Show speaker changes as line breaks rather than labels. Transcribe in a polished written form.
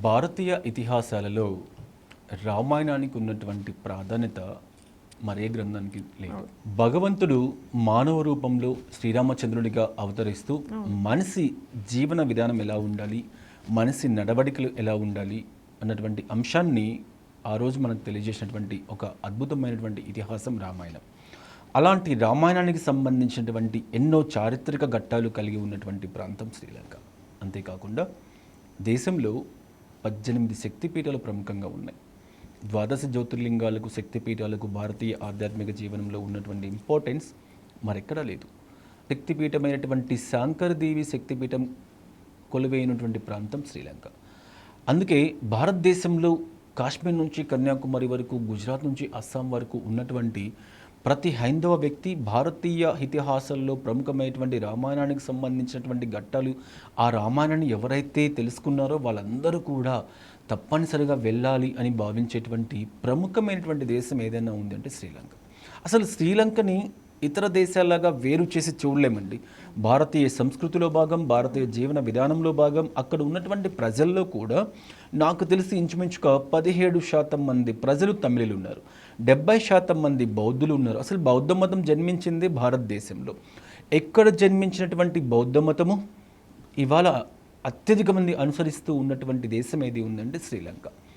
భారతీయ ఇతిహాసాలలో రామాయణానికి ఉన్నటువంటి ప్రాధాన్యత మరే గ్రంథానికి లేదు. భగవంతుడు మానవ రూపంలో శ్రీరామచంద్రుడిగా అవతరిస్తూ మనిషి జీవన విధానం ఎలా ఉండాలి, మనిషి నడవడికలు ఎలా ఉండాలి అన్నటువంటి అంశాన్ని ఆ రోజు మనకు తెలియజేసినటువంటి ఒక అద్భుతమైనటువంటి ఇతిహాసం రామాయణం. అలాంటి రామాయణానికి సంబంధించినటువంటి ఎన్నో చారిత్రక ఘట్టాలు కలిగి ఉన్నటువంటి ప్రాంతం శ్రీలంక. అంతేకాకుండా దేశంలో 18 శక్తిపీఠాలు ప్రముఖంగా ఉన్నాయి. 12 జ్యోతిర్లింగాలకు, శక్తిపీఠాలకు భారతీయ ఆధ్యాత్మిక జీవనంలో ఉన్నటువంటి ఇంపార్టెన్స్ మరెక్కడా లేదు. శక్తిపీఠమైనటువంటి శాంకరదేవి శక్తిపీఠం కొలువైనటువంటి ప్రాంతం శ్రీలంక. అందుకే భారతదేశంలో కాశ్మీర్ నుంచి కన్యాకుమారి వరకు, గుజరాత్ నుంచి అస్సాం వరకు ఉన్నటువంటి ప్రతి హైందవ వ్యక్తి భారతీయ ఇతిహాసాల్లో ప్రముఖమైనటువంటి రామాయణానికి సంబంధించినటువంటి ఘట్టాలు, ఆ రామాయణాన్ని ఎవరైతే తెలుసుకున్నారో వాళ్ళందరూ కూడా తప్పనిసరిగా వెళ్ళాలి అని భావించేటువంటి ప్రముఖమైనటువంటి దేశం ఏదైనా ఉంది అంటే శ్రీలంక. అసలు శ్రీలంకని ఇతర దేశాలాగా వేరు చేసి చూడలేమండి. భారతీయ సంస్కృతిలో భాగం, భారతీయ జీవన విధానంలో భాగం. అక్కడ ఉన్నటువంటి ప్రజల్లో కూడా నాకు తెలిసి ఇంచుమించుగా 17% మంది ప్రజలు తమిళులు ఉన్నారు, 70% మంది బౌద్ధులు ఉన్నారు. అసలు బౌద్ధ మతం జన్మించింది భారతదేశంలో. ఎక్కడ జన్మించినటువంటి బౌద్ధ మతము ఇవాళ అత్యధిక మంది అనుసరిస్తూ ఉన్నటువంటి దేశం ఏది ఉందంటే శ్రీలంక.